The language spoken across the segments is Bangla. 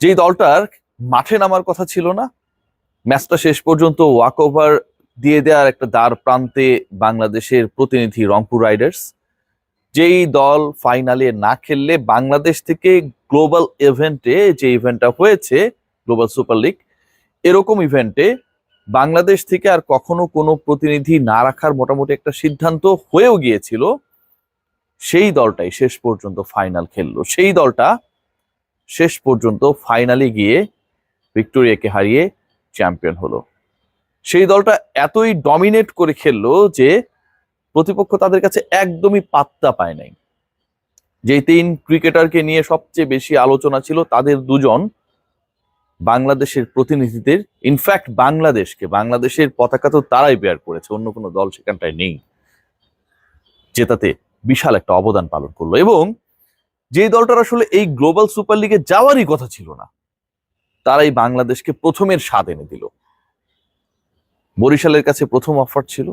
যেই দলটার মাঠে নামার কথা ছিল না, ম্যাচটা শেষ পর্যন্ত ওয়াক ওভার দিয়ে দেওয়ার একটা দ্বার প্রান্তে বাংলাদেশের প্রতিনিধি রংপুর রাইডার্স, যেই দল ফাইনালে না খেললে বাংলাদেশ থেকে গ্লোবাল ইভেন্টে, যে ইভেন্টটা হয়েছে গ্লোবাল সুপার লিগ, এরকম ইভেন্টে বাংলাদেশ থেকে আর কখনো কোনো প্রতিনিধি না রাখার মোটামুটি একটা সিদ্ধান্ত হয়েও গিয়েছিল, সেই দলটাই শেষ পর্যন্ত ফাইনাল খেললো। সেই দলটা শেষ পর্যন্ত ফাইনালে গিয়ে ভিক্টোরিয়াকে হারিয়ে চ্যাম্পিয়ন হলো। সেই দলটা এতই ডমিনেট করে খেললো যে প্রতিপক্ষ তাদের কাছে একদমই পাত্তা পায় নাই। যে তিন ক্রিকেটারকে নিয়ে সবচেয়ে বেশি আলোচনা ছিল, তাদের দুজন বাংলাদেশের প্রতিনিধিদের, ইনফ্যাক্ট বাংলাদেশের পতাকা তো তারাই বেয়ার করেছে, অন্য কোনো দল সেখানটায় নেই, জেতাতে বিশাল একটা অবদান পালন করলো। এবং যে দলটার আসলে এই গ্লোবাল সুপার লিগে যাওয়ারই কথা ছিল না, তারাই বাংলাদেশকে প্রথমের স্বাদ এনে দিল। বরিশালের কাছে প্রথম অফার ছিল,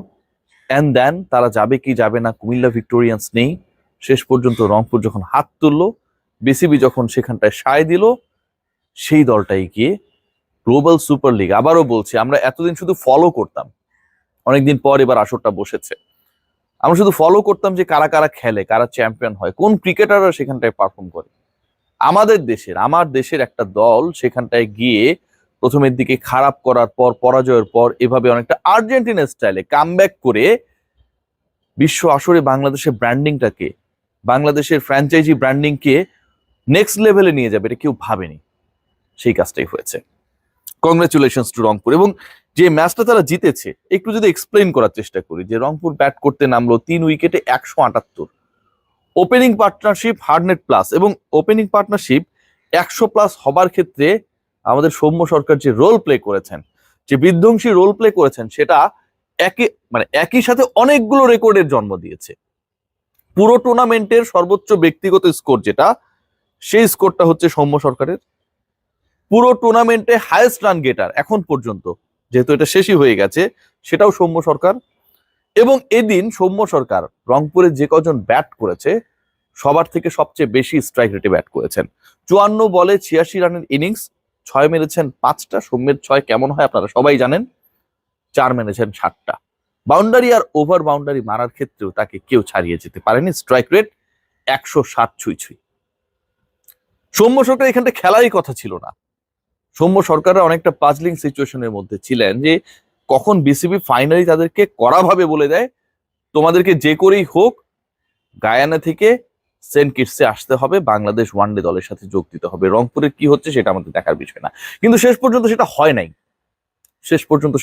অ্যান্ড দেন তারা যাবে কি যাবে না, কুমিল্লা ভিক্টোরিয়ান্স নেই, শেষ পর্যন্ত রংপুর যখন হাত তুললো, বিসিবি যখন সেখানটায় সায় দিল, সেই দলটাই গিয়ে গ্লোবাল সুপার লিগ। আবারও বলছি, আমরা এতদিন শুধু ফলো করতাম, অনেকদিন পর এবার আসরটা বসেছে, আমরা শুধু ফলো করতাম যে কারা কারা খেলে, কারা চ্যাম্পিয়ন হয়, কোন ক্রিকেটাররা সেখানটায় পারফর্ম করে। আমার দেশের একটা দল সেখানটায় গিয়ে প্রথমের দিকে খারাপ করার পর, পরাজয়ের পর, এভাবে অনেকটা আর্জেন্টিনা স্টাইলে কামব্যাক করে বিশ্ব আসরে বাংলাদেশের ব্র্যান্ডিংটাকে, বাংলাদেশের ফ্র্যাঞ্চাইজি ব্র্যান্ডিংকে নেক্সট লেভেলে নিয়ে যাবে, এটা কেউ ভাবেনি। সেই কাজটাই হয়েছে। Congratulations two Rangpur. এবং যে ম্যাচটা তারা জিতেছে, একটু যদি এক্সপ্লেন করার চেষ্টা করি, যে রংপুর ব্যাট করতে নামলো 3 উইকেটে 178, ওপেনিং পার্টনারশিপ হার্ডনেট প্লাস, এবং ওপেনিং পার্টনারশিপ 100+ হবার ক্ষেত্রে আমাদের সৌম্য সরকার যে রোল প্লে করেছেন, যে বিধ্বংসী রোল প্লে করেছেন, সেটা একই সাথে অনেকগুলো রেকর্ডের জন্ম দিয়েছে। পুরো টুর্নামেন্টের সর্বোচ্চ ব্যক্তিগত স্কোর যেটা, সেই স্কোরটা হচ্ছে সৌম্য সরকারের। পুরো টুর্নামেন্টে হাইয়েস্ট রান গেটার এখন পর্যন্ত, যেহেতু এটা শেষই হয়ে গেছে, সেটাও সৌম্য সরকার। এবং এদিন সৌম্য সরকার রংপুরে যে কজন ব্যাট করেছে, সবার থেকে সবচেয়ে বেশি স্ট্রাইক রেটে ব্যাট করেছেন। 54 বলে 86 রানের ইনিংস, 6 মেরেছেন 5টা। সৌম্যের 6 কেমন হয় আপনারা সবাই জানেন। 4 মেরেছেন 7টা। বাউন্ডারি আর ওভার বাউন্ডারি মারার ক্ষেত্রেও তাকে কেউ ছাড়িয়ে যেতে পারেনি। স্ট্রাইক রেট 107 ছুঁই ছুঁই। সৌম্য সরকার এখানটা খেলারই কথা ছিল না। সৌম্য সরকাররা অনেকটা পাজলিং সিচুয়েশনের মধ্যে ছিলেন, যে কখন বিসিবি ফাইনালি তাদেরকে কড়াভাবে বলে দেয়, তোমাদেরকে যে করেই হোক গায়ানা থেকে সেন্ট কিটসে আসতে হবে, বাংলাদেশ ওয়ানডে দলের সাথে যোগ দিতে হবে। রংপুরে কি হচ্ছে সেটা আমাদের দেখার বিষয় না, কিন্তু শেষ পর্যন্ত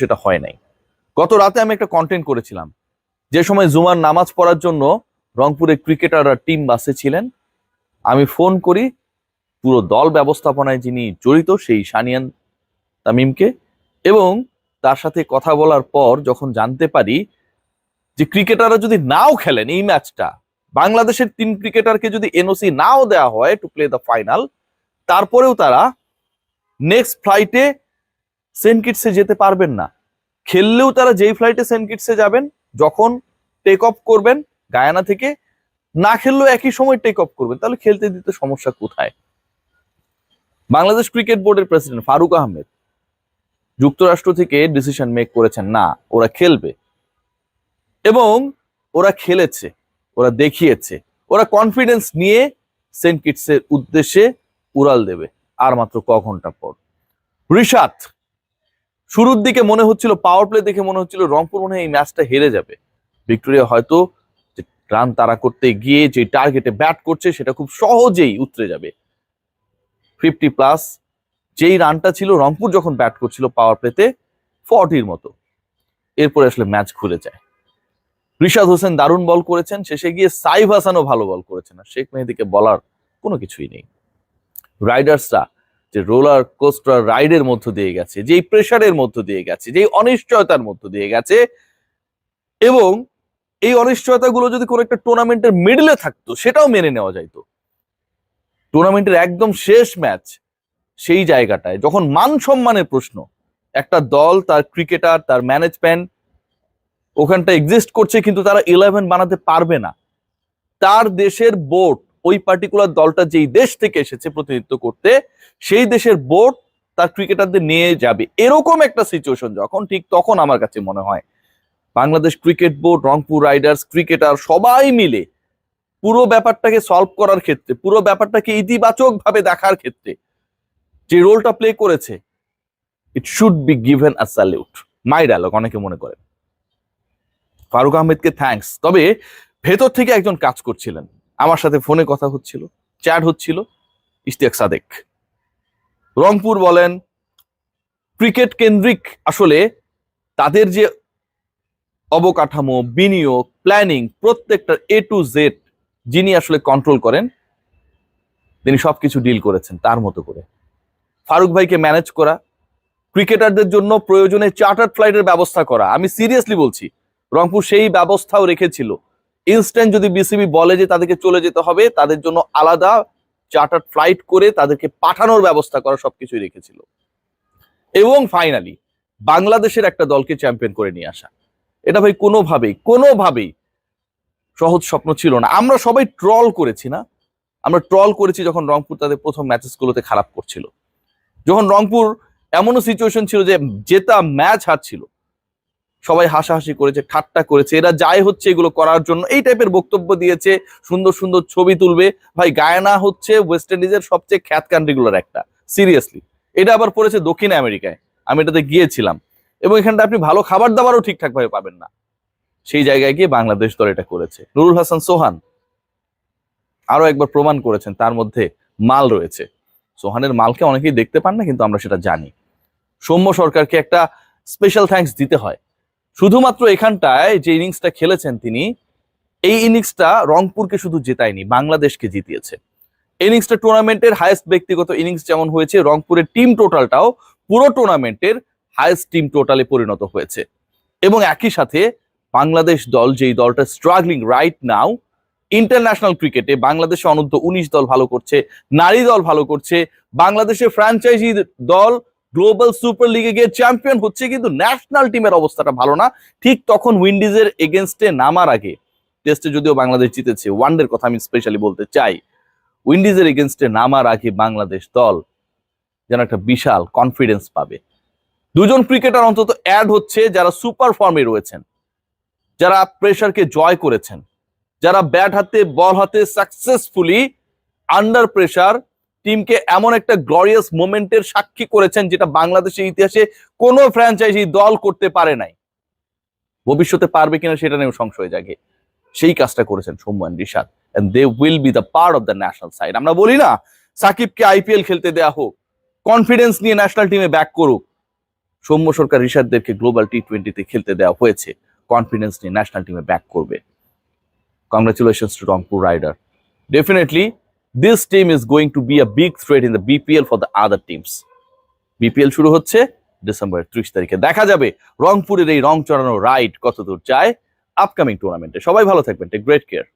সেটা হয় নাই। গত রাতে আমি একটা কন্টেন্ট করেছিলাম, যে সময় জুমার নামাজ পড়ার জন্য রংপুরের ক্রিকেটাররা টিম বাসে ছিলেন, আমি ফোন করি পুরো দল ব্যবস্থাপনায় যিনি জড়িত সেই সানিয়ান তামিমকে, এবং তার সাথে কথা বলার পর যখন জানতে পারি যে ক্রিকেটাররা যদি নাও খেলেন এই ম্যাচটা, বাংলাদেশের 3 ক্রিকেটারকে যদি এনওসি নাও দেওয়া হয় টু প্লে দ্য ফাইনাল, তারপরেও তারা নেক্সট ফ্লাইটে সেন্ট কিটসে যেতে পারবেন না। খেললেও তারা যেই ফ্লাইটে সেন্ট কিটসে যাবেন, যখন টেক অফ করবেন গায়ানা থেকে, না খেললেও একই সময় টেক অফ করবেন, তাহলে খেলতে দিতে সমস্যা কোথায়? বাংলাদেশ ক্রিকেট বোর্ডের প্রেসিডেন্ট ফারুক আহমেদ যুক্তরাষ্ট্র থেকে ডিসিশন মেক করেছেন, না ওরা খেলবে, এবং ওরা খেলেছে, ওরা দেখিয়েছে, ওরা কনফিডেন্স নিয়ে সেন্ট কিটসের উদ্দেশ্যে উড়াল দেবে আর মাত্র ঘন্টা পর। ঋষাদ, শুরুর দিকে মনে হচ্ছিল, পাওয়ার প্লে দেখে মনে হচ্ছিল রংপুর মনে হয় এই ম্যাচটা হেরে যাবে, ভিক্টোরিয়া হয়তো রান তাড়া করতে গিয়ে যে টার্গেটে ব্যাট করছে সেটা খুব সহজেই উতরে যাবে। 50+ যেই রানটা ছিল রংপুর যখন ব্যাট করছিল পাওয়ার প্লেতে, 40-র মতো। এরপরে আসলে ম্যাচ ঘুরে যায়। রিশাদ হোসেন দারুণ বল করেছেন, শেষে গিয়ে সাইফ হাসানও ভালো বল করেছেন, আর শেখ মেহেদীকে বলার কোনো কিছুই নেই। রাইডার্সরা যে রোলার কোস্টার রাইডের মধ্য দিয়ে গেছে, যেই প্রেসারের মধ্য দিয়ে গেছে, যেই অনিশ্চয়তার মধ্য দিয়ে গেছে, এবং এই অনিশ্চয়তাগুলো যদি কোনো একটা টুর্নামেন্টের মিডলে থাকতো সেটাও মেনে নেওয়া যাইতো। টুর্নামেন্টের একদম শেষ ম্যাচ, সেই জায়গাটায় যখন মান সম্মানের প্রশ্ন, একটা দল তার ক্রিকেটার, তার ম্যানেজমেন্ট ওখানটা এক্সিস্ট করছে, কিন্তু তারা 11 বানাতে পারবে না, তার দেশের বোর্ড ওই পার্টিকুলার দলটা যেই দেশ থেকে এসেছে প্রতিনিধিত্ব করতে, সেই দেশের বোর্ড তার ক্রিকেটারদের নিয়ে যাবে, এরকম একটা সিচুয়েশন যখন, ঠিক তখন আমার কাছে মনে হয় Bangladesh cricket board, Rangpur Riders, cricketer সবাই মিলে পুরো ব্যাপারটাকে সলভ করার ক্ষেত্রে, পুরো ব্যাপারটাকে ইতিবাচক ভাবে দেখার ক্ষেত্রে যে রোলটা প্লে করেছে, it should be given a salute. My dialogue অনেকে মনে করে। ফারুক আহমেদকে থ্যাঙ্কস। তবে ভেতর থেকে একজন কাজ করছিলেন, আমার সাথে ফোনে কথা হচ্ছিল, চ্যাট হচ্ছিল, ইশতিয়াক সাদেক। রংপুর বলেন, ক্রিকেট কেন্দ্রিক আসলে তাদের যে অবকাঠামো, বিনিয়োগ, প্ল্যানিং, প্রত্যেকটা A to Z যিনি আসলে কন্ট্রোল করেন, তিনি সবকিছু ডিল করেছেন তার মতো করে। ফারুক ভাইকে ম্যানেজ করা, ক্রিকেটারদের জন্য প্রয়োজনে চার্টার ফ্লাইটের ব্যবস্থা করা, আমি সিরিয়াসলি বলছি রংপুর সেই ব্যবস্থাও রেখেছিল। ইনস্ট্যান্ট যদি বিসিবি বলে যে তাদেরকে চলে যেতে হবে, তাদের জন্য আলাদা চার্টার ফ্লাইট করে তাদেরকে পাঠানোর ব্যবস্থা করা, সবকিছুই রেখেছিল। এবং ফাইনালি বাংলাদেশের একটা দলকে চ্যাম্পিয়ন করে নিয়ে আসা, এটা ভাই কোনোভাবেই সহজ স্বপ্ন ছিল না। আমরা সবাই ট্রল করেছি না, আমরা ট্রল করেছি যখন রংপুর তাদের প্রথম ম্যাচেসগুলোতে খারাপ করছিল, যখন রংপুর এমনও সিচুয়েশন ছিল যে জেতা ম্যাচ হারছিল, সবাই হাসাহাসি করেছে, ঠাট্টা করেছে, এরা যাই হচ্ছে এগুলো করার জন্য, এই টাইপের বক্তব্য দিয়েছে, সুন্দর সুন্দর ছবি তুলবে। ভাই গায়ানা হচ্ছে ওয়েস্ট ইন্ডিজের সবচেয়ে খ্যাত কান্ট্রিগুলোর একটা, সিরিয়াসলি। এটা আবার পড়েছে দক্ষিণ আমেরিকায়, আমি এটাতে গিয়েছিলাম, এবং এখানটা আপনি ভালো খাবার দাবারও ঠিকঠাক ভাবে পাবেন না। সেই জায়গায় গিয়ে বাংলাদেশ দল এটা করেছে। নুরুল হাসান সোহান আরো একবার প্রমাণ করেছেন তার মধ্যে মাল রয়েছে। সোহানের মালকে অনেকেই দেখতে পান না, কিন্তু আমরা সেটা জানি। সৌম্য সরকারকে একটা স্পেশাল থ্যাঙ্কস দিতে হয়। শুধুমাত্র এখানটায় যে ইনিংসটা খেলেছেন তিনি, এই ইনিংসটা রংপুরকে শুধু জেতায়নি, বাংলাদেশকে জিতিয়েছে। ইনিংসটা টুর্নামেন্টের হাইয়েস্ট ব্যক্তিগত ইনিংস যেমন হয়েছে, রংপুরের টিম টোটালটাও পুরো টুর্নামেন্টের হাইয়েস্ট টিম টোটালে পরিণত হয়েছে। এবং একই সাথে বাংলাদেশ দল, যেই দলটা স্ট্রাগলিং রাইট নাও ইন্টারন্যাশনাল ক্রিকেটে, বাংলাদেশে অনূর্ধ্ব-19 দল ভালো করছে, নারী দল ভালো করছে, বাংলাদেশের ফ্র্যাঞ্চাইজি দল গ্লোবাল সুপার লিগে গিয়ে চ্যাম্পিয়ন হচ্ছে, কিন্তু ন্যাশনাল টিমের অবস্থাটা ভালো না। ঠিক তখন উইন্ডিজের এগেনস্টে নামার আগে, টেস্টে যদিও বাংলাদেশ জিতেছে, ওয়ানডের কথা আমি স্পেশালি বলতে চাই, উইন্ডিজের এগেনস্টে নামার আগে বাংলাদেশ দল যেন একটা বিশাল কনফিডেন্স পাবে। দুজন ক্রিকেটার অন্তত অ্যাড হচ্ছে যারা সুপার ফর্মে রয়েছেন, যারা প্রেসারকে জয় করেছেন, যারা ব্যাট হাতে বল হাতে সাকসেসফুলি আন্ডার প্রেসার টিমকে এমন একটা গ্লোরিয়াস মোমেন্টের সাক্ষী করেছেন যেটা বাংলাদেশের ইতিহাসে কোনো ফ্র্যাঞ্চাইজি দল করতে পারে নাই। ভবিষ্যতে পারবে কিনা সেটা নিয়েও সংশয় জাগে। সেই কাজটা করেছেন Soumya and Rishad, and they will be the part of the national side. আমরা বলি না সাকিবকে IPL খেলতে দেয়া হোক, কনফিডেন্স নিয়ে ন্যাশনাল টিমে ব্যাক করুক, সৌম্য সরকার রিশাদদেরকে গ্লোবাল T20-তে খেলতে দেওয়া হয়েছে, কনফিডেন্স নিয়ে ন্যাশনাল টিমে ব্যাক করবে। Congratulations to Rangpur Rider. Definitely, this team is going to be a big threat in the BPL for the other teams. BPL শুরু হচ্ছে ডিসেম্বরের 30 তারিখে। দেখা যাবে রংপুরের এই রং চড়ানো রাইড কতদূর যায় আপকামিং টুর্নামেন্টে। সবাই ভালো থাকবেন, টেক গ্রেট কেয়ার।